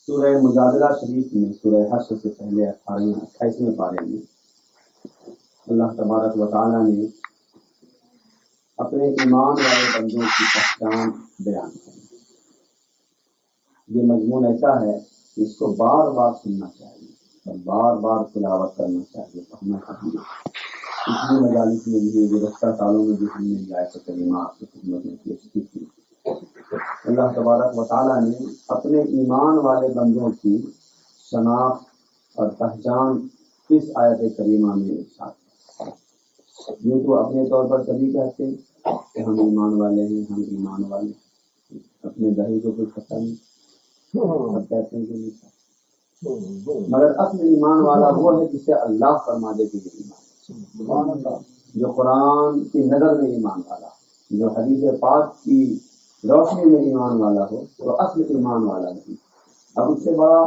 سورہ مجادلہ شریف میں سورہ حشر سے پہلے 28ویں پارے میں اللہ تبارک و تعالیٰ نے اپنے ایمان والے بندوں کی پہچان بیان کی۔ یہ مضمون ایسا ہے کہ اس کو بار بار سننا چاہیے اور بار بار تلاوت کرنا چاہیے، پڑھنا چاہیے۔ پچھلی مجالس میں بھی گزشتہ سالوں میں بھی ہم نے آیت کریمہ آپ کی خدمت میں پیش کی تھی۔ اللہ تبارک و تعالیٰ نے اپنے ایمان والے بندوں کی شناخت اور پہچان اس آیت کریمہ میں ارشاد کی۔ یوں تو اپنے طور پر سبھی کہتے ہیں کہ ہم ایمان والے ہیں، ہم ایمان والے ہیں، اپنے دہی کو کچھ پتہ نہیں، سب کہتے ہیں کہ نہیں، مگر اصل ایمان والا وہ ہے جسے اللہ فرما دے کہ یہ ایمان، جو قرآن کی نظر میں ایمان والا، جو حدیث پاک کی روشنی میں ایمان والا ہو، تو اصل ایمان والا نہیں۔ اب اس سے بڑا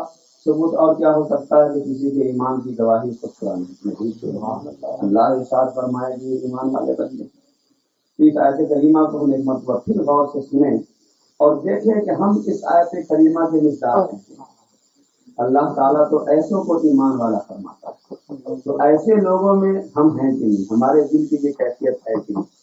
ثبوت اور کیا ہو سکتا ہے کہ کسی کے ایمان کی گواہی خود قرآن میں اللہ ارشاد فرمائے کہ یہ ایمان والے بندے۔ اس آیت کریمہ کو ہم ایک مرتبہ پھر غور سے سنیں اور دیکھیں کہ ہم اس آیت کریمہ کے مصداق ہیں۔ اللہ تعالیٰ تو ایسوں کو ایمان والا فرماتا ہے، تو ایسے لوگوں میں ہم ہیں کہ نہیں، ہمارے دل کی یہ کیفیت ہے کہ نہیں،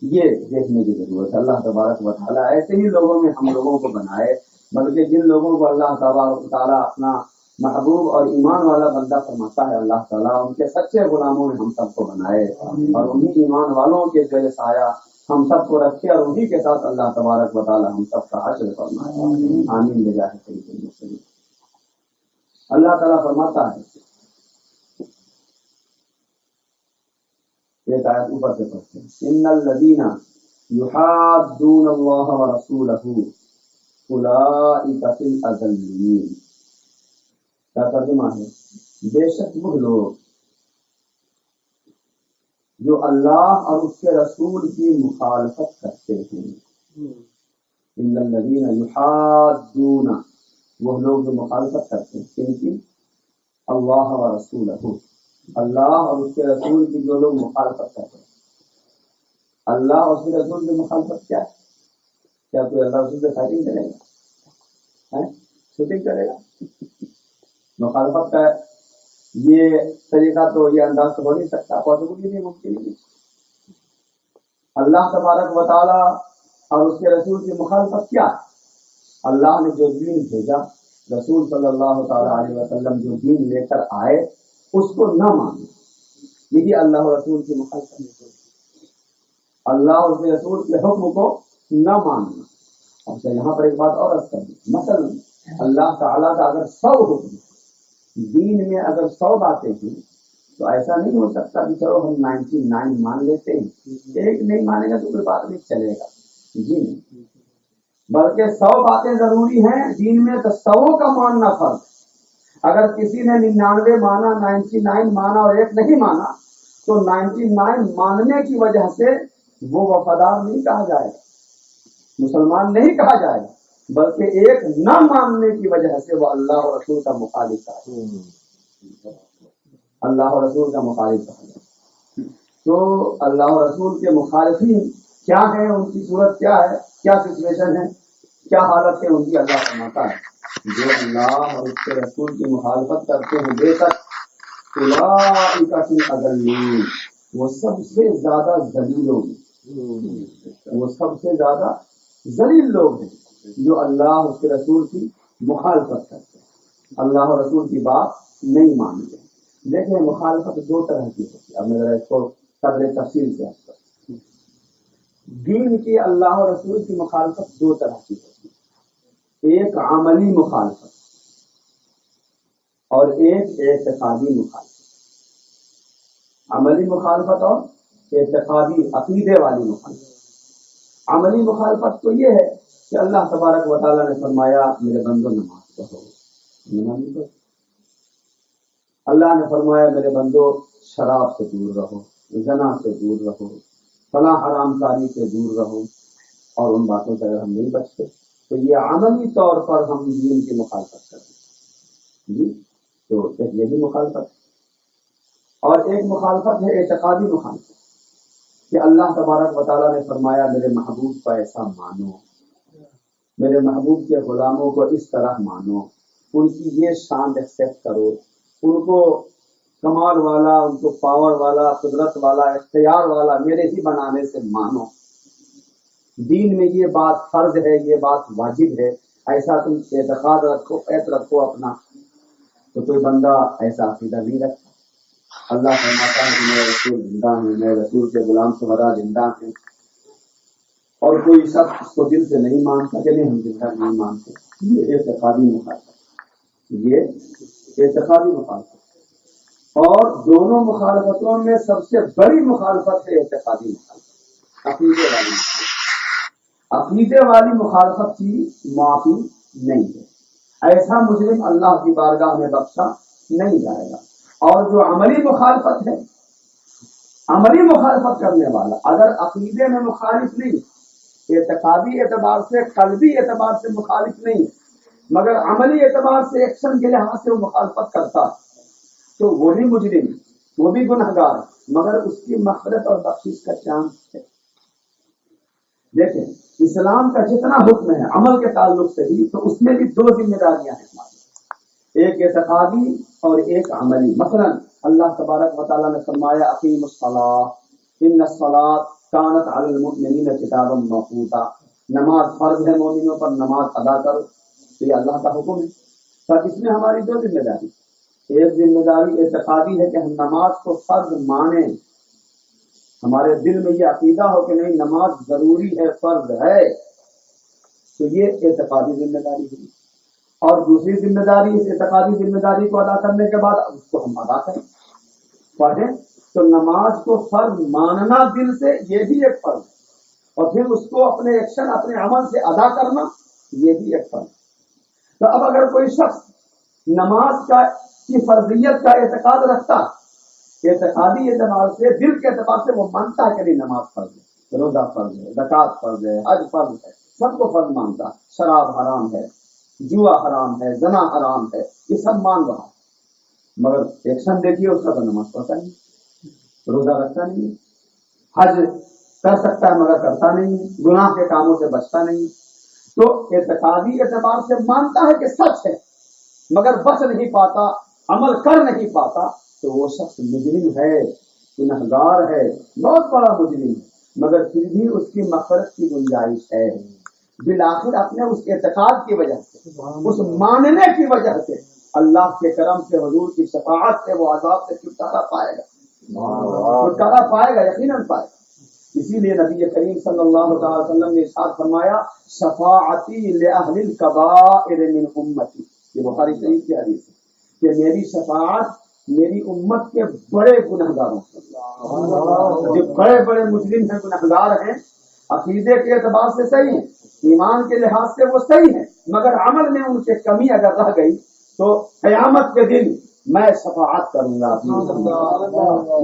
یہ دیکھنے کی ضرورت ہے۔ اللہ تبارک و تعالیٰ ایسے ہی لوگوں میں ہم لوگوں کو بنائے، بلکہ جن لوگوں کو اللہ تبارک و تعالیٰ اپنا محبوب اور ایمان والا بندہ فرماتا ہے، اللہ تعالیٰ ان کے سچے غلاموں میں ہم سب کو بنائے اور انہی ایمان والوں کے زیر سایہ ہم سب کو رکھے اور انہی کے ساتھ اللہ تبارک و تعالیٰ ہم سب کا حشر فرمائے۔ آمین بجاہ سیدنا محمد۔ اللہ تعالیٰ فرماتا ہے، ایک آیت اوپر سے پڑھتے ہیں، ان الذین یحادون اللہ ورسولہ اولئک فی الاذلین۔ کیا ترجمہ ہے؟ بے شک وہ لوگ جو اللہ اور اس کے رسول کی مخالفت کرتے ہیں، ان الذین یحادون، وہ لوگ جو مخالفت کرتے ہیں، کن کی؟ اللہ و رسولہ، اللہ اور اس کے رسول کی جو لوگ مخالفت کرتے ہیں۔ اللہ اور اس کے رسول کی مخالفت کیا ہے؟ کیا کوئی اللہ رسول سے فائٹنگ کرے گا؟ شوٹنگ کرے گا؟ مخالفت کا یہ طریقہ تو یہ انداز تو ہو نہیں سکتا، پاسبل ہی نہیں، ممکن ہی نہیں۔ اللہ تبارک و تعالیٰ اور اس کے رسول کی مخالفت کیا ہے؟ اللہ نے جو دین بھیجا، رسول صلی اللہ تعالیٰ علیہ وسلم جو دین لے کر آئے اس کو نہ ماننا، یہی اللہ اور رسول کی مخالفت ہے۔ اللہ اور اس کے رسول کے حکم کو نہ ماننا۔ اب سے یہاں پر ایک بات اور عرض کر دیں، مثلا اللہ تعالیٰ کا اگر 100 حکم دین میں، اگر 100 باتیں ہیں تو ایسا نہیں ہو سکتا کہ چلو ہم 99 مان لیتے ہیں، ایک نہیں مانے گا تو کوئی بات نہیں چلے گا، جی نہیں، بلکہ 100 باتیں ضروری ہیں دین میں، تو 100 کا ماننا فرض ہے۔ اگر کسی نے 99 مانا، 99 مانا اور ایک نہیں مانا تو 99 ماننے کی وجہ سے وہ وفادار نہیں کہا جائے گا، مسلمان نہیں کہا جائے گا، بلکہ ایک نہ ماننے کی وجہ سے وہ اللہ اور رسول کا مخالف ہے، اللہ اور رسول کا مخالف ہے۔ تو اللہ اور رسول کے مخالفین کیا ہیں، ان کی صورت کیا ہے، کیا سچویشن ہے، کیا حالت ہے ان کی؟ اللہ فرماتا ہے جو اللہ اور اس کے رسول کی مخالفت کرتے ہیں بے شک اولئک فی الاذلین، وہ سب سے زیادہ ذلیل لوگ ہیں، وہ سب سے زیادہ ذلیل لوگ ہیں جو اللہ اور اس کے رسول کی مخالفت کرتے ہیں، اللہ اور رسول کی بات نہیں مانتے۔ دیکھیں مخالفت 2 طرح کی ہوتی ہے، اب میں ذرا اس کو قدر تفصیل سے آپ کو دین کی اللہ اور رسول کی مخالفت 2 طرح کی ہوتی ہے، ایک عملی مخالفت اور ایک اعتقادی مخالفت۔ عملی مخالفت اور اعتقادی عقیدے والی مخالفت۔ عملی مخالفت تو یہ ہے کہ اللہ تبارک و تعالیٰ نے فرمایا میرے بندو نماز پڑھو، نماز نہیں پڑھو۔ اللہ نے فرمایا میرے بندو شراب سے دور رہو، زنا سے دور رہو، فلاں حرام کاری سے دور رہو، اور ان باتوں سے اگر ہم نہیں بچتے تو یہ عملی طور پر ہم دین کی مخالفت کرتے ہیں، جی۔ تو ایک یہ بھی مخالفت ہے، اور ایک مخالفت ہے اعتقادی مخالفت، کہ اللہ تبارک و تعالیٰ نے فرمایا میرے محبوب کو ایسا مانو، میرے محبوب کے غلاموں کو اس طرح مانو، ان کی یہ شان ایکسپٹ کرو، ان کو کمال والا، ان کو پاور والا، قدرت والا، اختیار والا میرے ہی بنانے سے مانو۔ دین میں یہ بات فرض ہے، یہ بات واجب ہے، ایسا تم اعتقاد رکھو، قید رکھو اپنا۔ تو کوئی بندہ ایسا عقیدہ نہیں رکھتا۔ اللہ فرماتا ہے کہ میرے رسول زندہ ہیں، میرے رسول کے غلام شہداء زندہ ہیں، اور کوئی شخص اس کو دل سے نہیں مانتا کہ نہیں ہم زندہ نہیں مانتے، یہ اعتقادی مخالفت، یہ اعتقادی مخالفت۔ اور دونوں مخالفتوں میں سب سے بڑی مخالفت ہے اعتقادی مخالفت، عقیدے والی۔ عقیدے والی مخالفت کی معافی نہیں ہے، ایسا مجرم اللہ کی بارگاہ میں بخشا نہیں جائے گا۔ اور جو عملی مخالفت ہے، عملی مخالفت کرنے والا اگر عقیدے میں مخالف نہیں، اعتقادی اعتبار سے، قلبی اعتبار سے مخالف نہیں، مگر عملی اعتبار سے ایکشن کے لحاظ سے وہ مخالفت کرتا، تو وہی مجرم، وہ بھی گنہگار، مگر اس کی مغفرت اور بخشش کا چانس ہے۔ دیکھیں اسلام کا جتنا حکم ہے عمل کے تعلق سے بھی، تو اس میں بھی دو ذمہ داریاں ہیں ہماری، ایک اعتقادی اور ایک عملی۔ مثلا اللہ تبارک و تعالیٰ نے فرمایا اقیم الصلاۃ ان الصلاۃ کانت علی المؤمنین کتابا موقوتا، نماز فرض ہے مومنوں پر، نماز ادا کرو، تو یہ اللہ کا حکم ہے۔ پر اس میں ہماری دو ذمہ داری، ایک ذمہ داری اعتقادی ہے کہ ہم نماز کو فرض مانیں، ہمارے دل میں یہ عقیدہ ہو کہ نہیں نماز ضروری ہے، فرض ہے، تو یہ اعتقادی ذمہ داری ہے۔ اور دوسری ذمہ داری، اس اعتقادی ذمہ داری کو ادا کرنے کے بعد اس کو ہم ادا کریں، پڑھیں، تو نماز کو فرض ماننا دل سے یہ بھی ایک فرض ہے، اور پھر اس کو اپنے ایکشن، اپنے عمل سے ادا کرنا یہ بھی ایک فرض ہے۔ تو اب اگر کوئی شخص نماز کی فرضیت کا اعتقاد رکھتا، اعتقادی اعتبار سے، دل کے اعتبار سے وہ مانتا ہے کہ نہیں نماز فرض ہے، روزہ فرض ہے، زکوٰۃ فرض ہے، حج فرض ہے، سب کو فرض مانتا، شراب حرام ہے، جوا حرام ہے، زنا حرام ہے، یہ سب مان رہا، مگر ایکشن دیکھیے اس کا تو نماز پڑھتا نہیں، روزہ رکھتا نہیں، حج کر سکتا ہے مگر کرتا نہیں، گناہ کے کاموں سے بچتا نہیں۔ تو اعتقادی اعتبار سے مانتا ہے کہ سچ ہے، مگر بچ نہیں پاتا، عمل کر نہیں پاتا، تو وہ شخص مجرم ہے، گنہگار ہے، بہت بڑا مجرم ہے، مگر پھر بھی اس کی مغفرت کی گنجائش ہے، بالآخر اپنے اس اعتقاد کی وجہ سے، اس ماننے کی وجہ سے، اللہ کے کرم سے، حضور کی شفاعت سے وہ عذاب سے چھٹکارا پائے گا، چھٹکارا پائے گا، یقیناً پائے گا۔ اسی لیے نبی کریم صلی اللہ علیہ وسلم نے ارشاد فرمایا شفاعتی لأہل الکبائر من امتی، یہ بخاری شریف کی حدیث ہے کہ میری شفاعت میری امت کے بڑے گنہگاروں، جو بڑے بڑے مجرم ہیں، گنہگار ہیں، عقیدے کے اعتبار سے صحیح ہیں، ایمان کے لحاظ سے وہ صحیح ہیں، مگر عمل میں ان سے کمی اگر رہ گئی تو قیامت کے دن میں شفاعت کروں گا اپنی،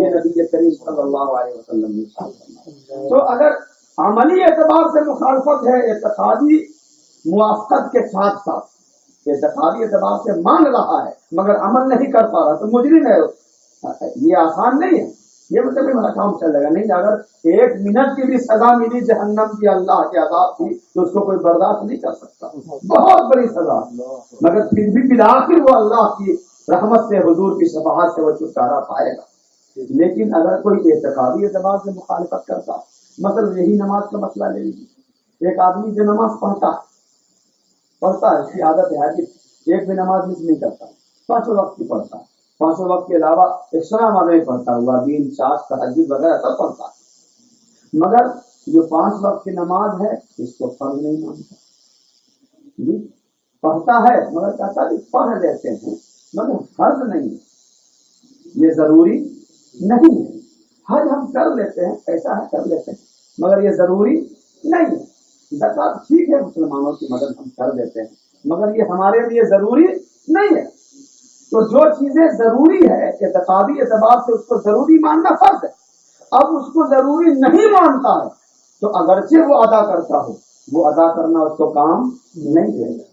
یہ نبی کریم صلی اللہ علیہ وسلم نے فرمایا۔ تو اگر عملی اعتبار سے مخالفت ہے، اعتقادی موافقت کے ساتھ ساتھ اعتقادی اعتبار سے مان رہا ہے مگر عمل نہیں کر پا رہا، تو مجرم ہے، یہ آسان نہیں ہے، یہ مطلب میرا کام چلے گا نہیں، اگر ایک منٹ کی بھی سزا ملی جہنم کی، اللہ کے عذاب کی، تو اس کو کوئی برداشت نہیں کر سکتا، بہت بڑی سزا، مگر پھر بھی بالآخر وہ اللہ کی رحمت سے، حضور کی شفاعت سے وہ چھٹکارا پائے گا۔ لیکن اگر کوئی اعتقادی اعتبار سے مخالفت کرتا، مثلا یہی نماز کا مسئلہ لے لیجیے، ایک آدمی جو نماز پڑھتا ہے، اس کی عادت ہے کہ ایک بھی نماز مس نہیں کرتا، پانچوں وقت کی پڑھتا ہے، پانچوں وقت کے علاوہ ایکسٹرا نماز نہیں پڑھتا، ہوا دین، چاش، تہجد وغیرہ سب پڑھتا ہے، مگر جو 5 وقت کی نماز ہے اس کو فرض نہیں مانتا، جی پڑھتا ہے مگر کہتا ہے پڑھ لیتے ہیں مگر فرض نہیں ہے، یہ ضروری نہیں ہے، حج ہم کر لیتے ہیں، ایسا ہے کر لیتے ہیں مگر یہ ضروری نہیں ہے، زکوٰۃ ٹھیک ہے مسلمانوں کی مدد ہم کر دیتے ہیں مگر یہ ہمارے لیے ضروری نہیں ہے۔ تو جو چیزیں ضروری ہے اعتقادی اعتبار سے اس کو ضروری ماننا فرض ہے، اب اس کو ضروری نہیں مانتا ہے تو اگرچہ وہ ادا کرتا ہو، وہ ادا کرنا اس کو کام نہیں دے گا،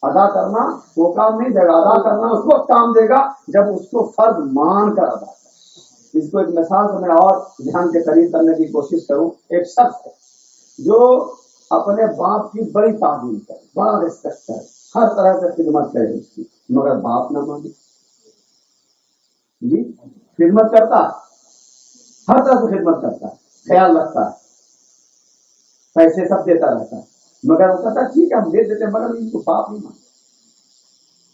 ادا کرنا وہ کام نہیں دے گا، ادا کرنا اس کو کام دے گا جب اس کو فرض مان کر ادا کرے۔ اس کو ایک مثال سے میں اور دھیان کے قریب کرنے کی کوشش کروں، ایک شخص ہے جو اپنے باپ کی بڑی تعظیم کرے، بڑا ریسپیکٹ کرے، ہر طرح سے خدمت کرے اس کی، مگر باپ نہ مانے، جی خدمت کرتا ہے، ہر طرح سے خدمت کرتا ہے، خیال رکھتا ہے، پیسے سب دیتا رہتا ہے، مگر وہ کہتا ہے ٹھیک ہے ہم دے دیتے ہیں، مگر ان کو باپ نہیں مانتا۔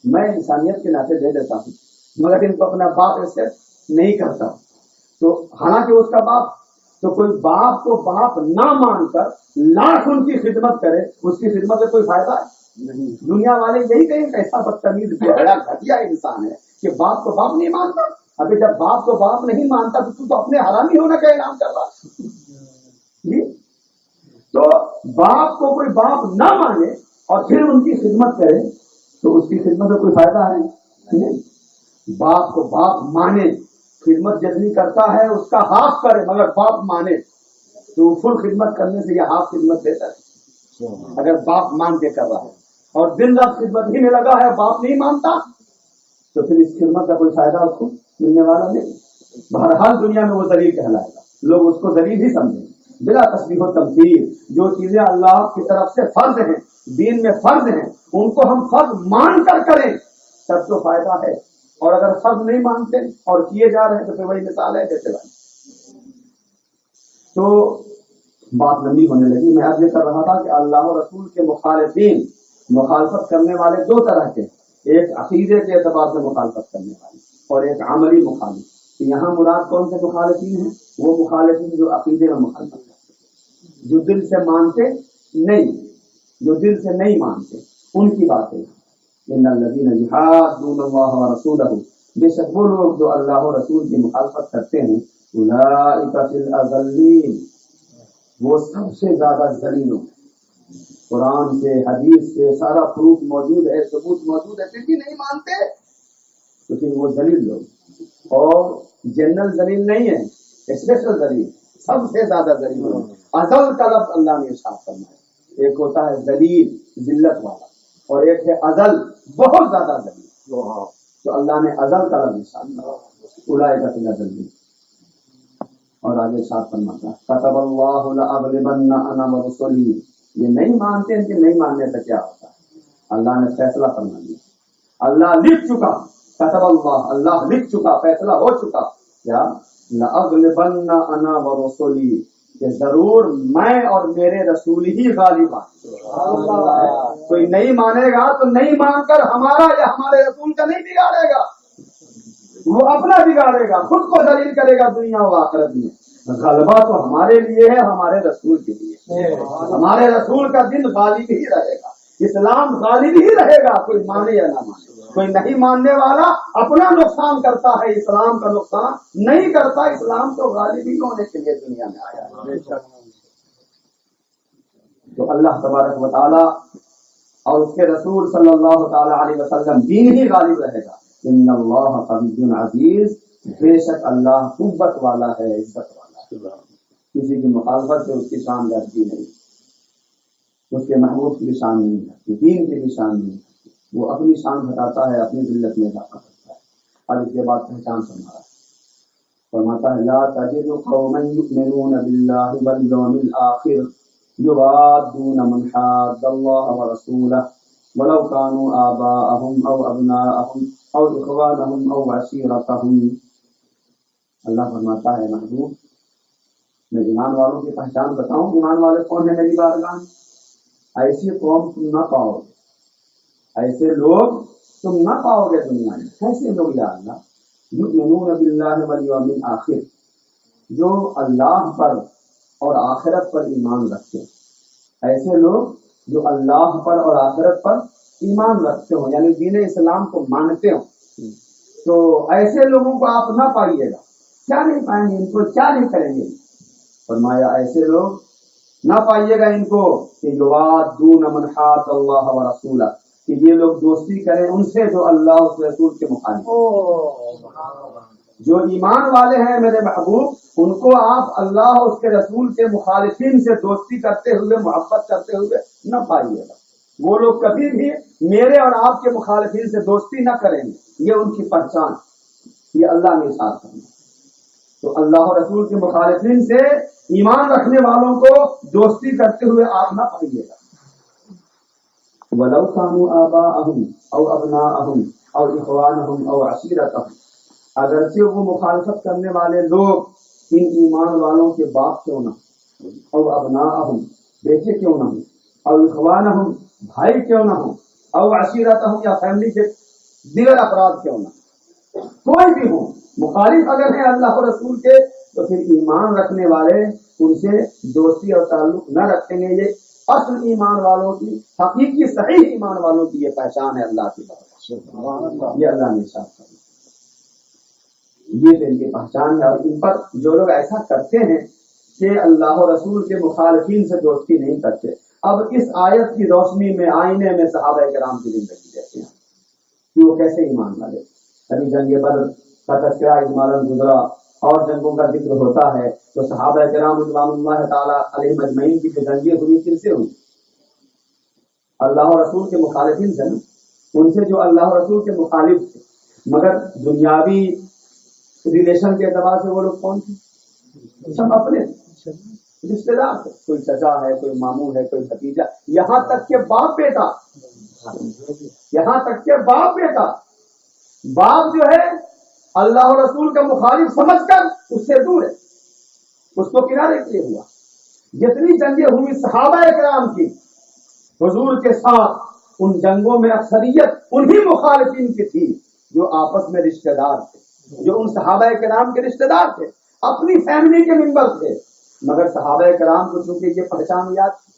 میں انسانیت کے ناطے دے دیتا ہوں، مگر ان کو اپنا باپ ریسپیکٹ نہیں کرتا۔ تو حالانکہ اس کا باپ، تو کوئی باپ کو باپ نہ مان کر لاکھ ان کی خدمت کرے، اس کی خدمت سے کوئی فائدہ نہیں۔ دنیا والے یہی کہیں کیسا بدتمیز بڑا گھٹیا انسان ہے کہ باپ کو باپ نہیں مانتا۔ ابھی جب باپ کو باپ نہیں مانتا تو اپنے حرامی ہونے کا اعلان کر رہا جی۔ تو باپ کو کوئی باپ نہ مانے اور پھر ان کی خدمت کرے تو اس کی خدمت میں کوئی فائدہ ہے نہیں۔ باپ کو باپ مانے، خدمت جتنی کرتا ہے اس کا ہاف کرے، مگر باپ مانے تو فل خدمت کرنے سے یہ ہاف خدمت بہتر ہے۔ اگر باپ مان کے کر رہا ہے اور دن رات خدمت ہی میں لگا ہے، باپ نہیں مانتا تو پھر اس خدمت کا کوئی فائدہ اس کو ملنے والا نہیں۔ بہرحال دنیا میں وہ ذلیل کہلائے گا، لوگ اس کو ذلیل ہی سمجھیں گے، بلا تسبیح و تمثیل۔ جو چیزیں اللہ کی طرف سے فرض ہیں، دین میں فرض ہیں، ان کو ہم فرض مان کر کریں تب تو فائدہ ہے، اور اگر فرض نہیں مانتے اور کیے جا رہے ہیں تو پھر وہی مثال ہے جیسے بھائی۔ تو بات لمبی ہونے لگی، میں اب یہ کر رہا تھا کہ اللہ و رسول کے مخالفین، مخالفت کرنے والے دو طرح کے، ایک عقیدے کے اعتبار سے مخالفت کرنے والے اور ایک عملی مخالف۔ تو یہاں مراد کون سے مخالفین ہیں؟ وہ مخالفین جو عقیدے میں مخالفت کرتے ہیں، جو دل سے مانتے نہیں، جو دل سے نہیں مانتے، ان کی باتیں۔ ان الذین یحادون اللہ ورسولہ، بے شک وہ لوگ جو اللہ و رسول کی مخالفت کرتے ہیں، اولئک فی الاذلین، وہ سب سے زیادہ ذلیل ہیں۔ قرآن سے، حدیث سے سارا پروف موجود ہے، ثبوت موجود ہے، پھر بھی نہیں مانتے تو پھر وہ ذلیل لوگ، اور جنرل ذلیل نہیں ہے، اسپیشل ذلیل، سب سے زیادہ ذلیل ہے۔ اذل کا لفظ اللہ نے ارشاد فرمایا، ایک ہوتا ہے ذلیل ذلت والا، اور ایک ہے اذل بہت زیادہ ذلیل، تو اللہ نے اذل کا لفظ ارشاد فرمایا، اولئک فی الاذلین۔ اور آگے ارشاد فرماتا ہے کتب اللہ لأغلبن انا ورسلی، یہ نہیں مانتے ان کے نہیں ماننے سے کیا ہوتا ہے، اللہ نے فیصلہ فرما دیا، اللہ لکھ چکا، کتب اللہ، اللہ لکھ چکا، فیصلہ ہو چکا، کیا لأغلبن انا ورسلی، کہ ضرور میں اور میرے رسول ہی غالب آئیں۔ کوئی نہیں مانے گا تو نہیں مان کر ہمارا یا ہمارے رسول کا نہیں بگاڑے گا، وہ اپنا بگاڑے گا، خود کو ذلیل کرے گا دنیا و آخرت میں۔ غلبہ تو ہمارے لیے ہے، ہمارے رسول کے لیے، ہمارے رسول کا دن غالب ہی رہے گا، اسلام غالب ہی رہے گا، کوئی مانے یا نہ مانے۔ کوئی نہیں ماننے والا اپنا نقصان کرتا ہے، اسلام کا نقصان نہیں کرتا، اسلام تو غالب ہی ہونے کے لیے دنیا میں آیا ہے۔ تو اللہ تبارک و تعالی اور اس کے رسول صلی اللہ تعالی علیہ وسلم دین ہی غالب رہے گا۔ ان اللہ قوی عزیز، بے شک اللہ قوت والا ہے، عزت والا ہے، کسی کی مخالفت سے اس کی شان گھٹتی نہیں، اس کے محبوب کی بھی شان نہیں گھٹتی، دین کی بھی شان نہیں گھٹتی، وہ اپنی شان گھٹاتا ہے، اپنی ذلت میں اضافہ کرتا ہے۔ اور اس کے بعد پہچان فرماتا ہے لا تجد قوما یؤمنون باللہ والیوم الآخر یوادون من حاد اللہ ورسولہ ولو كانوا آباءهم او ابناءهم او اخوانهم او عشیرتهم۔ اللہ فرماتا ہے محبوب، میں ایمان والوں کی پہچان بتاؤں، ایمان والے کون ہیں میری بارگاہ میں؟ ایسی قوم تم نہ پاؤ گے، ایسے لوگ تم نہ پاؤ گے دنیا میں۔ کیسے لوگ یا اللہ؟ یؤمنون باللہ والیوم الآخر، جو اللہ پر اور آخرت پر ایمان رکھتے ہیں، ایسے لوگ جو اللہ پر اور آخرت پر ایمان رکھتے ہوں، یعنی دین اسلام کو مانتے ہوں، تو ایسے لوگوں کو آپ نہ پائیے گا۔ کیا نہیں پائیں گے ان کو؟ کیا نہیں کریں گے؟ فرمایا ایسے لوگ نہ پائیے گا ان کو کہ یوادون من حاد اللہ ورسولہ، کہ یہ لوگ دوستی کریں ان سے جو اللہ اور رسول کے مخالف۔ جو ایمان والے ہیں میرے محبوب، ان کو آپ اللہ اور اس کے رسول کے مخالفین سے دوستی کرتے ہوئے، محبت کرتے ہوئے نہ پائیے گا۔ وہ لوگ کبھی بھی میرے اور آپ کے مخالفین سے دوستی نہ کریں گے، یہ ان کی پہچان، یہ اللہ نے ارشاد فرمایا۔ تو اللہ اور رسول کے مخالفین سے ایمان رکھنے والوں کو دوستی کرتے ہوئے آپ نہ پائیے گا. وَلَوْ كَانُوا آبَاءَهُمْ أَوْ أَبْنَاءَهُمْ أَوْ إِخْوَانَهُمْ أَوْ عَشِيرَتَهُمْ، اگرچہ وہ مخالفت کرنے والے لوگ ان ایمان والوں کے باپ کیوں نہ ہوں، او ابناءہم بیٹے کیوں نہ ہوں، او اخوانہم بھائی کیوں نہ ہوں، او عشیرتہم یا فیملی کے دیگر افراد کیوں نہ ہوں، کوئی بھی ہوں، مخالف اگر ہیں اللہ اور رسول کے تو پھر ایمان رکھنے والے ان سے دوستی اور تعلق نہ رکھیں گے. یہ اصل ایمان والوں کی، حقیقی صحیح ایمان والوں کی یہ پہچان ہے اللہ کی بات. یہ اللہ نے ارشاد فرمایا، یہ تو ان کی پہچان ہے. اور ان پر جو لوگ ایسا کرتے ہیں کہ اللہ اور رسول کے مخالفین سے دوستی نہیں کرتے، اب اس آیت کی روشنی میں آئینے میں صحابہ کرام کی زندگی دیکھتے ہیں کہ وہ کیسے ایمان والے. ابھی جنگ بدر کا تذکرہ اجمالاً گزرا اور جنگوں کا ذکر ہوتا ہے تو صحابہ کرام رضوان اللہ تعالیٰ علیہم اجمعین کی جو جنگیں ہوئی کن سے ہوئی؟ اللہ اور رسول کے مخالفین سے نا. ان سے جو اللہ اور رسول کے مخالف تھے، مگر دنیاوی ریلیشن کے اعتبار سے وہ لوگ کون تھے؟ سب اپنے رشتے دار تھے. کوئی چچا ہے، کوئی ماموں ہے، کوئی بھتیجا، یہاں تک کہ باپ بیٹا، یہاں تک کہ باپ بیٹا. باپ جو ہے اللہ اور رسول کا مخالف سمجھ کر اس سے دور ہے، اس کو کنارے کیے ہوا. جتنی جنگیں ہوئی صحابہ کرام کی حضور کے ساتھ، ان جنگوں میں اکثریت انہی مخالفین کی تھی جو آپس میں رشتہ دار تھے، جو ان صحابہ کرام کے رشتہ دار تھے، اپنی فیملی کے ممبر تھے. مگر صحابہ کرام کو چونکہ یہ پہچان یاد تھی،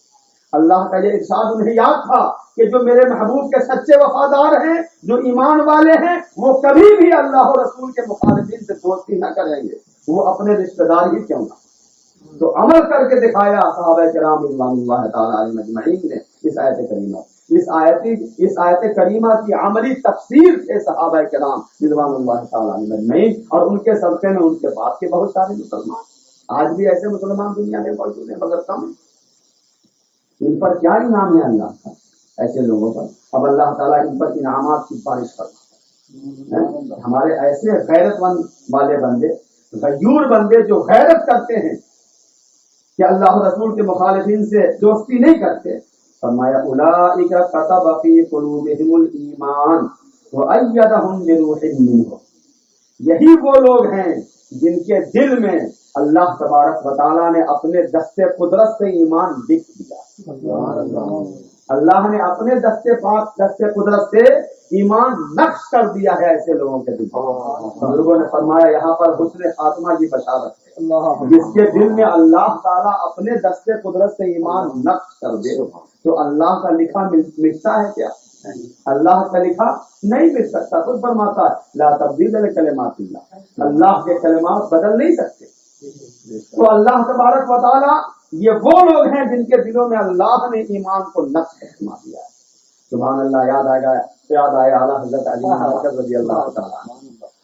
اللہ کا یہ ارشاد انہیں یاد تھا کہ جو میرے محبوب کے سچے وفادار ہیں، جو ایمان والے ہیں، وہ کبھی بھی اللہ اور رسول کے مخالفین سے دوستی نہ کریں گے، وہ اپنے رشتہ دار ہی کیوں نہ. تو عمل کر کے دکھایا صحابہ کرام رضوان اللہ تعالیٰ علیہم اجمعین نے اس آیت کریمہ. اس آیت کریمہ کی عملی تفسیر تھے صحابہ کرام رضوان اللہ تعالیٰ علیہم اجمعین، اور ان کے صدقے میں ان کے بعد کے بہت سارے مسلمان. آج بھی ایسے مسلمان دنیا میں موجود ہیں مگر کم. ان پر کیا انعام ہے اللہ کا ایسے لوگوں پر. اب اللہ تعالیٰ ان پر انعامات کی بارش کرتا ہے. ہمارے ایسے غیرت مند والے بندے، غیور بندے جو غیرت کرتے ہیں کہ اللہ رسول کے مخالفین سے دوستی نہیں کرتے، فرمایا اولئک کتب فی قلوبہم الایمان وایدہم بروح منہ. یہی وہ لوگ ہیں جن کے دل میں اللہ تبارک و تعالیٰ نے اپنے دست قدرت سے ایمان لکھ دیا. اللہ نے اپنے دست قدرت سے ایمان نقش کر دیا ہے ایسے لوگوں کے دل. بزرگوں نے فرمایا یہاں پر حسن خاتمہ کی بشارت ہے. جس کے دل میں اللہ تعالیٰ اپنے دست قدرت سے ایمان نقش کر دے تو اللہ کا لکھا مٹتا ہے کیا؟ اللہ کا لکھا نہیں مٹ سکتا. خود فرماتا ہے لا تبدیل لکلمات اللہ، اللہ کے کلمات بدل نہیں سکتے. تو اللہ تبارک و تعالیٰ یہ وہ لوگ ہیں جن کے دلوں میں اللہ نے ایمان کو نقش فرما دیا ہے. سبحان اللہ. یاد آیا اعلیٰ حضرت علی مرکز رضی اللہ تعالیٰ.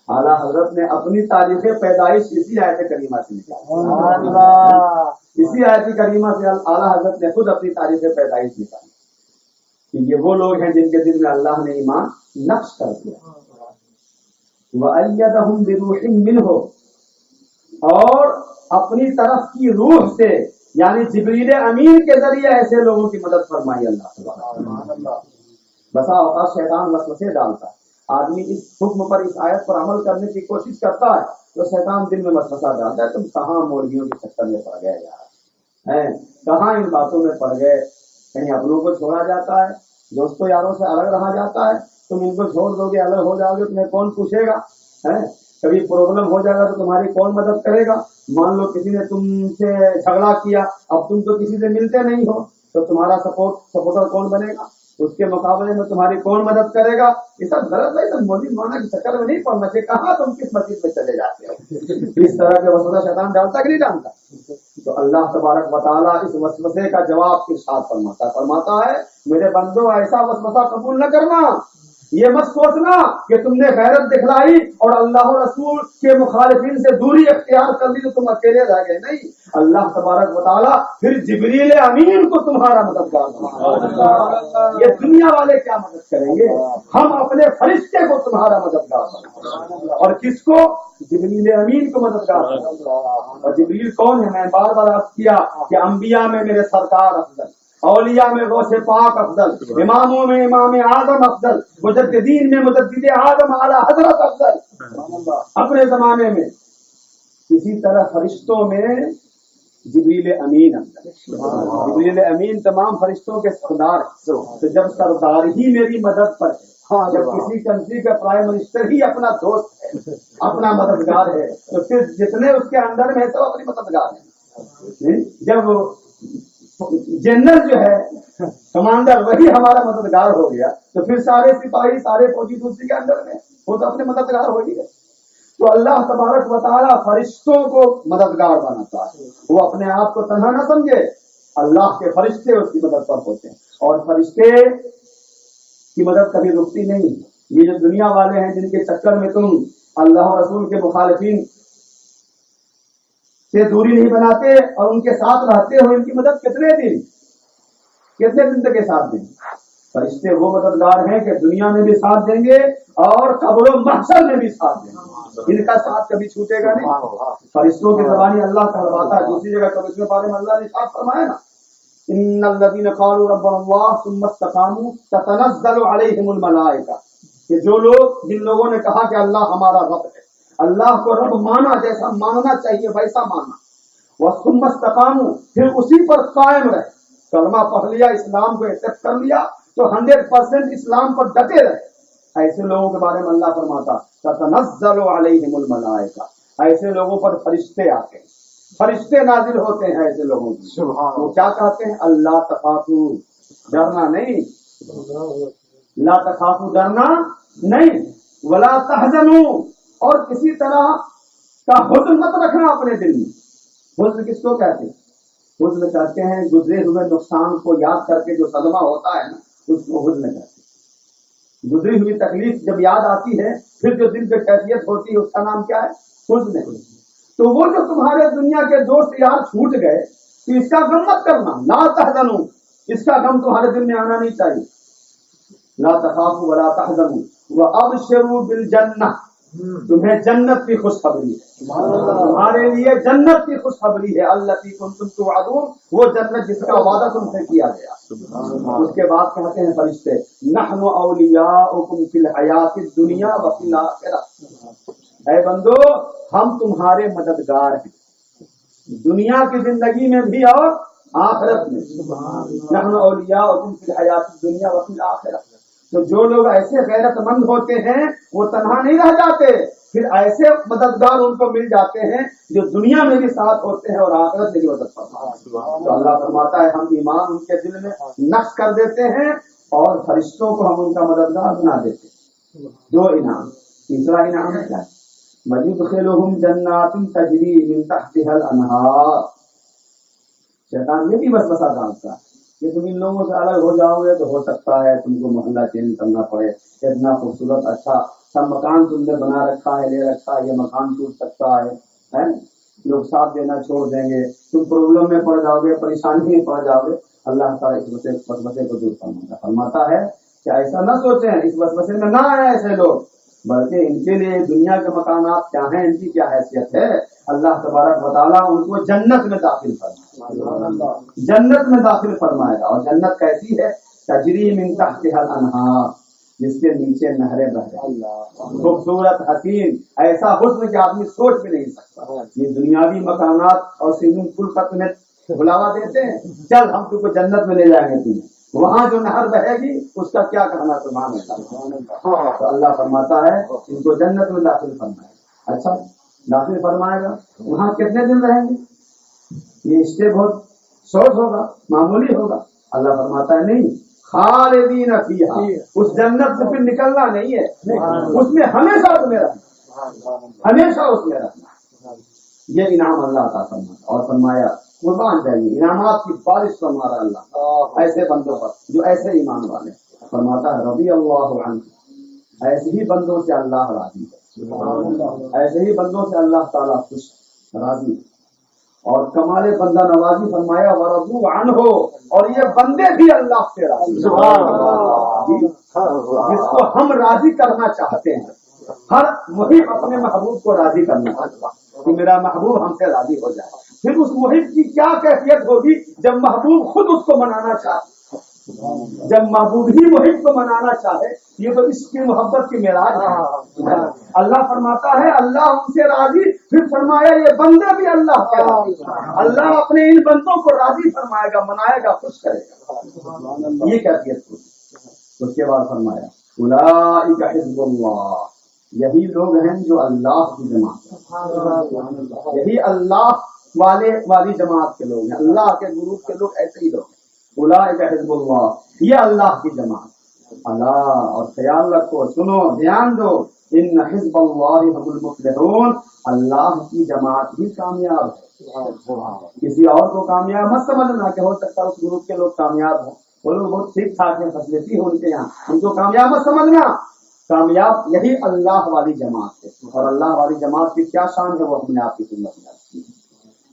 اعلیٰ حضرت نے اپنی تاریخ پیدائش اسی آیت کریمہ سے نکالی. اسی آیت کریمہ سے اعلیٰ حضرت نے خود اپنی تاریخ پیدائش نکالی کہ یہ وہ لوگ ہیں جن کے دل میں اللہ نے ایمان نقش کر دیا. وَأَيَّدَهُمْ بِرُوحٍ مِّنْهُ، اور اپنی طرف کی روح سے یعنی جبریل امین کے ذریعے ایسے لوگوں کی مدد فرمائی اللہ تعالیٰ. بسا اوقات شیطان وسوسے ڈالتا ہے، آدمی اس حکم پر، اس آیت پر عمل کرنے کی کوشش کرتا ہے تو شیطان دل میں وسوسہ ڈالتا ہے تم کہاں مولویوں کے چکر میں پڑ گئے یار، کہاں ان باتوں میں پڑ گئے. کہیں اپنوں کو چھوڑا جاتا ہے، دوستوں یاروں سے الگ رہا جاتا ہے، تم ان کو چھوڑ دو گے، الگ ہو جاؤ گے، تمہیں کون پوچھے گا؟ کبھی پرابلم ہو جائے گا تو تمہاری کون مدد کرے گا؟ مان لو کسی نے تم سے جھگڑا کیا، اب تم تو کسی سے ملتے نہیں ہو تو تمہارا سپورٹر کون بنے گا؟ اس کے مقابلے میں تمہاری کون مدد کرے گا؟ یہ سب غلط ہے. سب مولوی مولانا کی چکر میں نہیں پڑنا چاہیے. کہاں تم کس مسجد میں چلے جاتے ہو؟ اس طرح کے وسوسہ شیطان ڈالتا کہ نہیں ڈالتا؟ تو اللہ تبارک و تعالیٰ اس وسوسے کا جواب ارشاد فرماتا ہے میرے بندو ایسا وسوسہ قبول نہ کرنا. یہ مت سوچنا کہ تم نے غیرت دکھلائی اور اللہ و رسول کے مخالفین سے دوری اختیار کر لی تو تم اکیلے رہ گئے. نہیں، اللہ تبارک و تعالیٰ پھر جبریل امین کو تمہارا مددگار بنائے. یہ دنیا والے کیا مدد کریں گے؟ ہم اپنے فرشتے کو تمہارا مددگار بنائیں. اور کس کو؟ جبریل امین کو مددگار بناتا ہے۔ اور جبریل کون ہے؟ میں بار بار عرض کیا کہ انبیاء میں میرے سرکار افضل، اولیاء میں غوث پاک افضل، اماموں میں امام اعظم افضل، مجددین میں مجدد اعظم اعلی حضرت افضل اپنے زمانے میں۔ اسی طرح فرشتوں میں جبریل امین افضل۔ جبریل امین تمام فرشتوں کے سردار، تو جب سردار ہی میری مدد پر ہے، جب کسی کنٹری کا پرائم منسٹر ہی اپنا دوست ہے، اپنا مددگار ہے، تو پھر جتنے اس کے اندر میں سب اپنی مددگار ہیں۔ جب جنرل جو ہے کمانڈر وہی ہمارا مددگار ہو گیا، تو پھر سارے سپاہی سارے فوجی دوسری کے اندر میں وہ تو اپنے مددگار ہو ہی گئے۔ تو اللہ تبارک و تعالیٰ فرشتوں کو مددگار بناتا ہے، وہ اپنے آپ کو تنہا نہ سمجھے، اللہ کے فرشتے اس کی مدد پر ہوتے ہیں، اور فرشتے کی مدد کبھی رکتی نہیں۔ یہ جو دنیا والے ہیں جن کے چکر میں تم اللہ اور رسول کے مخالفین سے دوری نہیں بناتے اور ان کے ساتھ رہتے ہو، ان کی مدد کتنے دن تک کے ساتھ دیں؟ فرشتے وہ مددگار ہیں کہ دنیا میں بھی ساتھ دیں گے اور قبر و محشر میں بھی ساتھ دیں گے، ان کا ساتھ کبھی چھوٹے گا نہیں۔ فرشتوں کی زبانی اللہ کہلواتا ہے، دوسری جگہ کبھی اس کے بارے میں اللہ نے ارشاد فرمایا نا، ان الذين قالوا ربنا الله ثم استقاموا تتنزل عليهم الملائکہ، کہ جو لوگ جن لوگوں نے کہا کہ اللہ ہمارا رب ہے، اللہ کو رب مانا جیسا ماننا چاہیے ویسا مانا، ثم استقاموا، پھر اسی پر قائم رہے، کلمہ پڑھ لیا، اسلام کو ایکسپٹ کر لیا تو 100% اسلام پر ڈٹے رہے، ایسے لوگوں کے بارے میں اللہ فرماتا تتنزل علیہم الملائکہ، ایسے لوگوں پر فرشتے آتے ہیں، فرشتے نازل ہوتے ہیں ایسے لوگوں کی۔ وہ کیا کہتے ہیں؟ اللہ تخافوا، ڈرنا نہیں، لا تخافوا، ڈرنا نہیں، ولا تحزنوا، اور کسی طرح کا حزن مت رکھنا اپنے دل میں۔ حزن کس کو کہتے ہیں؟ حزن کہتے ہیں گزرے ہوئے نقصان کو یاد کر کے جو صدمہ ہوتا ہے نا، اس کو حزن کہتے ہیں۔ گزری ہوئی تکلیف جب یاد آتی ہے، پھر جو دل پہ کیفیت ہوتی ہے اس کا نام کیا ہے؟ حزن ہے۔ تو وہ جو تمہارے دنیا کے دوست یار چھوٹ گئے، تو اس کا غم مت کرنا، لا تحزنوا، اس کا غم تمہارے دل میں آنا نہیں چاہیے۔ لا تخافوا ولا تحزنوا وابشروا بالجنہ، تمہیں جنت کی خوشخبری ہے، تمہارے لیے جنت کی خوشخبری ہے، التی کنتم توعدون، وہ جنت جس کا وعدہ تم سے کیا گیا۔ اس کے بعد کہتے ہیں فرشتے نحن اولیاؤکم فی الحیات الدنیا وفی الاخرہ، اے بندو ہم تمہارے مددگار ہیں دنیا کی زندگی میں بھی اور آخرت میں۔ نحن اولیاؤکم فی الحیات الدنیا وفی الاخرہ، تو جو لوگ ایسے غیرت مند ہوتے ہیں وہ تنہا نہیں رہ جاتے، پھر ایسے مددگار ان کو مل جاتے ہیں جو دنیا میں بھی ساتھ ہوتے ہیں اور آخرت میں بھی مدد کرتے ہیں۔ تو اللہ فرماتا ہے ہم ایمان ان کے دل میں نقش کر دیتے ہیں اور فرشتوں کو ہم ان کا مددگار بنا دیتے ہیں۔ دو انعام۔ تیسرا انعام ہے کیا؟ وَيُدْخِلُهُمْ جَنَّاتٍ تَجْرِي مِن تَحْتِهَا الْأَنْهَارُ، شیطان یہ بھی وسوسہ ڈالتا ہے کہ تم ان لوگوں سے الگ ہو جاؤ گے تو ہو سکتا ہے تم کو محلہ چینج کرنا پڑے، اتنا خوبصورت اچھا سب مکان تم نے بنا رکھا ہے، لے رکھا ہے، یہ مکان ٹوٹ سکتا ہے، لوگ ساتھ دینا چھوڑ دیں گے، تم پرابلم میں پڑ جاؤ گے، پریشانی میں پڑ جاؤ گے۔ اللہ تعالیٰ اس وسوسے کو دور فرماتا ہے کہ ایسا نہ سوچیں، اس وسوسے میں نہ آئے ایسے لوگ، بلکہ ان کے لیے دنیا کے مکانات کیا ہیں، ان کی کیا حیثیت ہے، اللہ تبارک و تعالیٰ ان کو جنت میں داخل فرمائے گا، جنت میں داخل فرمائے گا۔ اور جنت کیسی ہے؟ تجری من تحتها الانہار، جس کے نیچے نہریں بہ رہی، خوبصورت حسین، ایسا حسن کہ آدمی سوچ بھی نہیں سکتا۔ یہ دنیاوی مکانات اور سوئمنگ پول کا تمہیں بلاوا دیتے ہیں، چل ہم تم کو جنت میں لے جائیں گے، تمہیں وہاں جو نہر بہے گی اس کا کیا کہنا سبحان اللہ۔ تو اللہ فرماتا ہے ان کو جنت میں داخل فرمائے گا۔ اچھا داخل فرمائے گا، وہاں کتنے دن رہیں گے؟ یہ اسٹے بہت شارٹ ہوگا، معمولی ہوگا۔ اللہ فرماتا ہے نہیں، خالدین فیہا، اس جنت سے پھر نکلنا نہیں ہے، اس میں ہمیشہ تمہیں رہنا، ہمیشہ اس میں رہنا۔ یہ انعام اللہ عطا فرماتا، اور فرمایا قربان جائیے انعامات کی بارش فرما رہا اللہ ایسے بندوں پر جو ایسے ایمان والے۔ فرماتا ہے رضی اللہ عنہ، ایسے ہی بندوں سے اللہ راضی ہے، ایسے ہی بندوں سے اللہ تعالیٰ خوش راضی ہے۔ اور کمال بندہ نوازی فرمایا ورضوا عنہ، اور یہ بندے بھی اللہ سے راضی، جس کو ہم راضی کرنا چاہتے ہیں ہر محب اپنے محبوب کو راضی کرنا چاہتا کہ میرا محبوب ہم سے راضی ہو جائے. پھر اس محب کی کیا کیفیت ہوگی جب محبوب خود اس کو منانا چاہے. جب محبوب ہی محب کو منانا چاہے, یہ تو اس کی محبت کی معراج ہے. اللہ فرماتا ہے اللہ ان سے راضی, پھر فرمایا یہ بندے بھی اللہ کے راضی. اللہ اپنے ان بندوں کو راضی فرمائے گا, منائے گا, خوش کرے گا. یہ کیفیت ہوگی. اس کے بعد فرمایا اولئک حزب اللہ, یہی لوگ ہیں جو اللہ کی جماعت, یہی اللہ والی جماعت کے لوگ ہیں, اللہ کے گروپ کے لوگ ایسے ہی لوگ ہیں. اولئک حزب اللہ, یہ اللہ کی جماعت. اللہ, اور خیال رکھو, سنو, دھیان دو, ان حزب اللہ هم المفلحون, اللہ کی جماعت ہی کامیاب ہے. کسی اور کو کامیاب مت سمجھنا کہ ہو سکتا ہے اس گروپ کے لوگ کامیاب ہوں, وہ لوگ بہت ٹھیک ٹھاک ہیں, فیسلٹی ہے ان کے یہاں, ان کو کامیاب مت سمجھنا. کامیاب یہی اللہ والی جماعت ہے. اور اللہ والی جماعت کی کیا شان ہے وہ ہم نے آپ کی خدمت میں عرض کی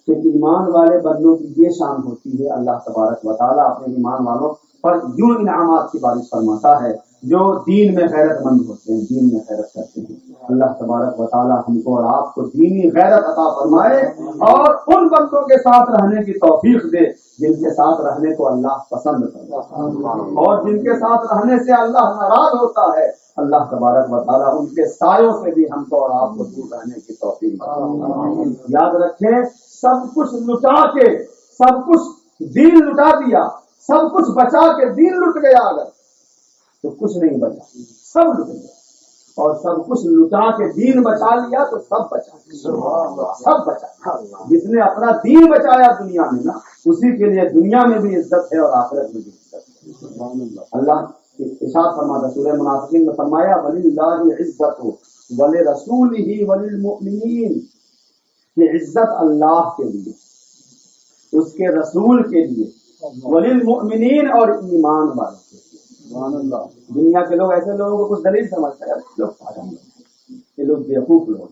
کہ ایمان والے بندوں کی یہ شان ہوتی ہے, اللہ تبارک و تعالیٰ اپنے ایمان والوں پر یوں انعامات کی بارش فرماتا ہے جو دین میں غیرت مند ہوتے ہیں, دین میں غیرت کرتے ہیں. اللہ تبارک و تعالیٰ ہم کو اور آپ کو دینی غیرت عطا فرمائے اور ان بندوں کے ساتھ رہنے کی توفیق دے جن کے ساتھ رہنے کو اللہ پسند کرتا ہے, اور جن کے ساتھ رہنے سے اللہ ناراض ہوتا ہے. اللہ تبارک و تعالیٰ ان کے سایوں سے بھی ہم کو اور آپ کو دور رہنے کی توفیق دے. یاد رکھیں, سب کچھ لٹا کے, سب کچھ دین لٹا دیا, سب کچھ بچا کے دین لٹ گیا اگر تو کچھ نہیں بچا, سب لٹ گیا. اور سب کچھ لٹا کے دین بچا لیا تو سب بچا, سب بچا. جس نے اپنا دین بچایا دنیا میں نا, اسی کے لیے دنیا میں بھی عزت ہے اور آخرت میں بھی عزت ہے. اللہ ارشاد فرماتا سورہ منافقین میں فرمایا وَلِلَّهِ الْعِزَّةُ وَلِرَسُولِهِ وَلِلْمُؤْمِنِينَ, یہ عزت اللہ کے لیے, اس کے رسول کے لیے, وَلِلْمُؤْمِنِينَ اور ایمان والوں کے لیے. دنیا کے لوگ ایسے لوگوں کو کچھ دلیل سمجھتے ہیں, لوگ پاگل ہیں, یہ لوگ بیوقوف لوگ,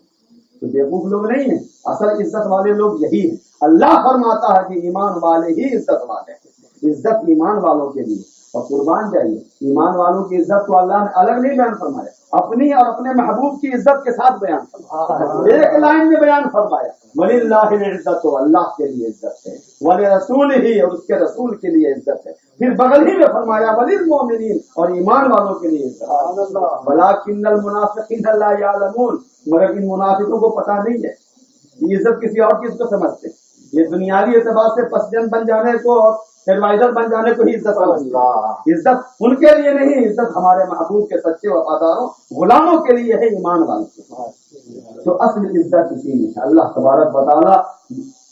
تو بیوقوف لوگ نہیں ہیں. اصل عزت والے لوگ یہی ہیں. اللہ فرماتا ہے کہ ایمان والے ہی عزت والے ہیں, عزت ایمان والوں کے لیے. اور قربان جائیے, ایمان والوں کی عزت کو اللہ نے الگ نہیں بیان فرمایا, اپنی اور اپنے محبوب کی عزت کے ساتھ بیان فرمایا, ایک لائن میں بیان فرمایا وَلِلَّهِ الْعِزَّةُ, اللہ کے لیے عزت ہے, وَلِرَسُولِهِ اور اس کے رسول کے لیے عزت ہے. پھر بغل ہی میں فرمایا وَلِلْمُؤْمِنِينَ اور ایمان والوں کے لیے عزت ہے. وَلَٰكِنَّ الْمُنَافِقِينَ لَا يَعْلَمُونَ, مگر ان منافقوں کو پتہ نہیں ہے, یہ عزت کسی اور چیز کو سمجھتے ہیں. یہ دنیاوی اعتبار سے پسجن بن جانے کو اور ایڈوائزر بن جانے کو ہی عزت سمجھتے. عزت ان کے لیے نہیں, عزت ہمارے محبوب کے سچے وفاداروں غلاموں کے لیے ہے, ایمان والوں کے. تو اصل عزت اسی میں ہے. اللہ تبارک و تعالیٰ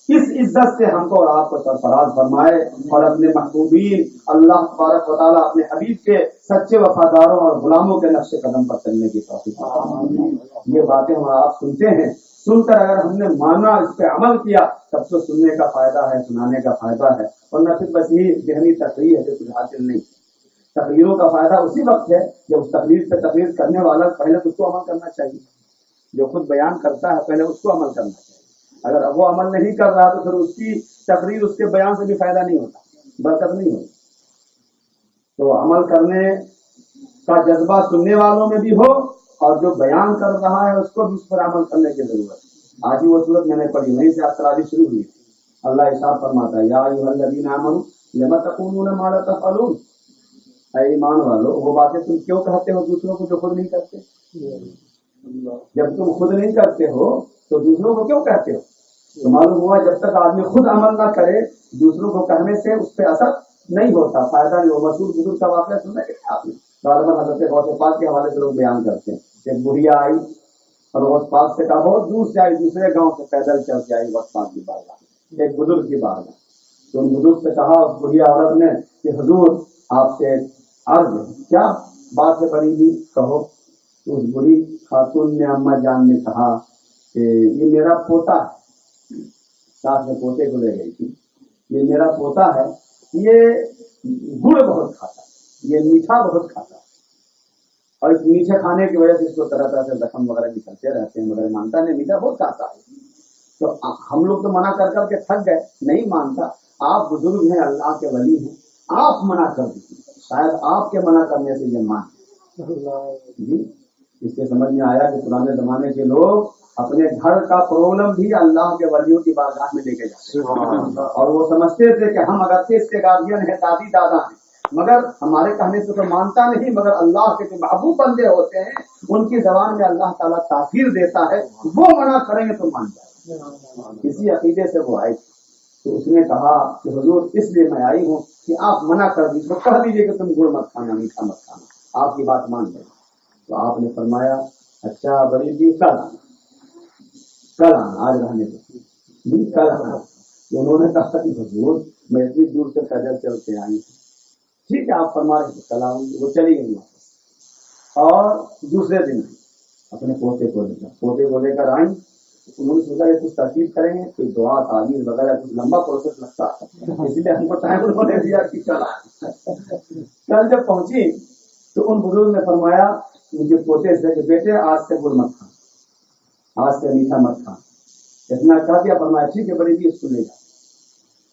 اس عزت سے ہم کو اور آپ کو سرفراز فرمائے اور اپنے محبوبین اللہ تبارک و تعالیٰ اپنے حبیب کے سچے وفاداروں اور غلاموں کے نقش قدم پر چلنے کی توفیق. یہ باتیں ہم آپ سنتے ہیں, سن کر اگر ہم نے مانا, اس پہ عمل کیا, تب تو سننے کا فائدہ ہے, سنانے کا فائدہ ہے, ورنہ پھر بس یہی ذہنی تقریر ہے جو کچھ حاصل نہیں. تقریروں کا فائدہ اسی وقت ہے جب اس تقریر سے تقریر کرنے والا پہلے اس کو عمل کرنا چاہیے. جو خود بیان کرتا ہے پہلے اس کو عمل کرنا چاہیے. اگر وہ عمل نہیں کر رہا تو پھر اس کی تقریر, اس کے بیان سے بھی فائدہ نہیں ہوتا, برکت نہیں ہوتی. تو عمل کرنے کا جذبہ سننے والوں میں بھی ہو, اور جو بیان کر رہا ہے اس کو بھی اس پر عمل کرنے کی ضرورت ہے. آج ہی وہ صورت میں نے پڑھی, وہیں سے آج تراویح شروع ہوئی. اللہ ارشاد فرماتا ہے یا ایھا الذین آمنوا لم تقولون ما لا تفعلون, اے ایمان والو وہ باتیں تم کیوں کہتے ہو دوسروں کو جو خود نہیں کرتے. جب تم خود نہیں کرتے ہو تو دوسروں کو کیوں کہتے ہو. تو معلوم ہوا جب تک آدمی خود عمل نہ کرے دوسروں کو کہنے سے اس پہ اثر نہیں ہوتا, فائدہ نہیں ہو. مشہور بزرگ کا واقعہ سننا کہ آپ نے غالباً حضرت غوث پاک کے حوالے سے لوگ بیان کرتے ہیں. ایک بڑھیا آئی اور غوث پاک سے کہا, بہت دور سے آئی, دوسرے گاؤں سے پیدل چل کے آئی غوث پاک کی بارگاہ, ایک بزرگ کی بارگاہ. تو ان بزرگ سے کہا اس بڑھیا عورت نے کہ حضور آپ سے عرض ہے, کیا بات ہے بڑی بھی کہو. تو اس بڑی خاتون نے, اماں جان نے کہا کہ یہ میرا پوتا ہے, ساتھ میں پوتے کو لے گئی تھی, یہ میرا پوتا ہے, یہ گڑ بہت کھاتا ہے, یہ میٹھا بہت کھاتا ہے, اور اس میٹھے کھانے کی وجہ سے اس کو طرح طرح سے زخم وغیرہ نکلتے رہتے ہیں, مگر مانتا نہیں, میٹھا بہت کھاتا ہے. تو ہم لوگ تو منع کر کر کے تھک گئے, نہیں مانتا. آپ بزرگ ہیں, اللہ کے ولی ہیں, آپ منع کر دیجیے, شاید آپ کے منع کرنے سے یہ مان جی. اس سے سمجھ میں آیا کہ پرانے زمانے کے لوگ اپنے گھر کا پرابلم بھی اللہ کے ولیوں کی بارگاہ میں لے کے جاتے اور وہ سمجھتے تھے کہ ہم اگرچہ اس کے گارڈین ہیں، دادی دادا ہیں، مگر ہمارے کہنے سے تو مانتا نہیں، مگر اللہ کے جو محبوب بندے ہوتے ہیں ان کی زبان میں اللہ تعالیٰ تاثیر دیتا ہے، وہ منع کریں گے تو مان جائے۔ اسی عقیدے سے وہ آئے، تو اس نے کہا کہ حضور اس لیے میں آئی ہوں کہ آپ منع کر دیجیے، تو کہہ دیجیے کہ تم گڑ مت کھانا، میٹھا مت کھانا، آپ کی بات مان لیں۔ تو آپ نے فرمایا اچھا بڑی بھی کل آنا، آج رہنے دو، کل آنا۔ تو انہوں نے کہا کہ حضور میں اتنی دور سے پیدل چل کے آئی ہوں، ٹھیک ہے آپ فرما رہے ہیں کل آؤں گی۔ وہ چلی گئی واپس، اور دوسرے دن اپنے پوتے کو لے کر آئیں۔ انہوں نے سوچا کہ کچھ ترکیب کریں گے، کوئی دعا تعویذ وغیرہ، کچھ لمبا پروسیس لگتا ہے، اسی لیے ہم کو ٹائم انہوں نے دیا کہ کل آئیں۔ کل جب پہنچی تو ان بزرگ نے فرمایا ان کے پوتے سے کہ بیٹے آج سے گڑ مت کھا، آج سے میٹھا مت کھا، اتنا کہہ دیا۔ فرمایا ٹھیک ہے بڑی بھی اس کو لے جا۔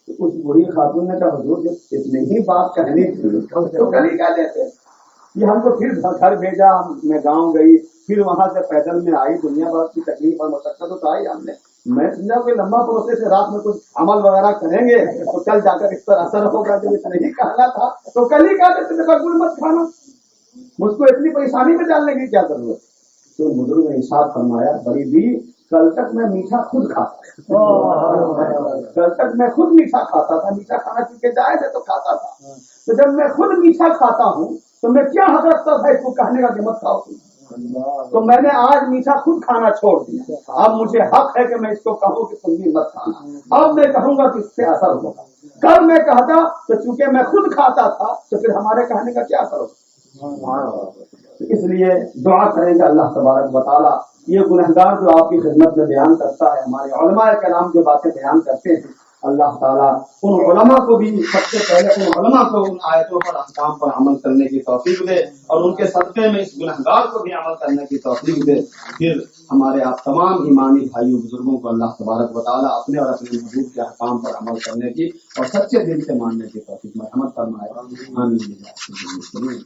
تو اس بوڑھی خاتون نے کہا حضور جب اتنی ہی بات کہنی تھی تو کل ہی کہہ دیتے، یہ ہم کو پھر گھر بھیجا، میں گاؤں گئی، پھر وہاں سے پیدل میں آئی، دنیا بھر کی تکلیف اور مشقت اٹھائی ہم نے، میں سمجھا کہ لمبا پروسیس ہے، رات میں کچھ عمل وغیرہ کریں گے تو کل جا کر اس پر اثر ہوگا، جب اتنا ہی کہنا تھا تو کل ہی کہہ دیتے تھے گڑ مت کھانا، مجھ کو اتنی پریشانی میں ڈالنے کی کیا ضرورت۔ تو بزرگ نے ارشاد فرمایا بڑی بھی کل تک میں میٹھا خود کھاتا تھا، کل تک میں خود میٹھا کھاتا تھا، میٹھا کھانا چونکہ جائز ہے تو کھاتا تھا، تو جب میں خود میٹھا کھاتا ہوں تو میں کیا حق رکھتا تھا اس کو کہنے کا کہ مت کھاؤ، تو میں نے آج میٹھا خود کھانا چھوڑ دیا، اب مجھے حق ہے کہ میں اس کو کہوں کہ تم بھی مت کھانا، اب میں کہوں گا کہ اس سے اثر ہوگا، کل میں کہتا تو چونکہ میں خود کھاتا تھا تو پھر ہمارے کہنے کا کیا اثر ہوگا۔ اس لیے دعا کریں گے اللہ تبارک و تعالیٰ یہ گنہگار جو آپ کی خدمت میں بیان کرتا ہے، ہمارے علماء کرام جو باتیں بیان کرتے ہیں، اللہ تعالیٰ ان علماء کو بھی سب سے پہلے ان علماء کو ان آیتوں پر احکام پر عمل کرنے کی توفیق دے، اور ان کے صدقے میں اس گنہگار کو بھی عمل کرنے کی توفیق دے۔ پھر ہمارے آپ تمام ایمانی بھائیوں بزرگوں کو اللہ تبارک و تعالیٰ اپنے اور اپنے محبوب کے احکام پر عمل کرنے کی اور سچے دل سے ماننے کی توفیق مرحمت فرمائے، آمین۔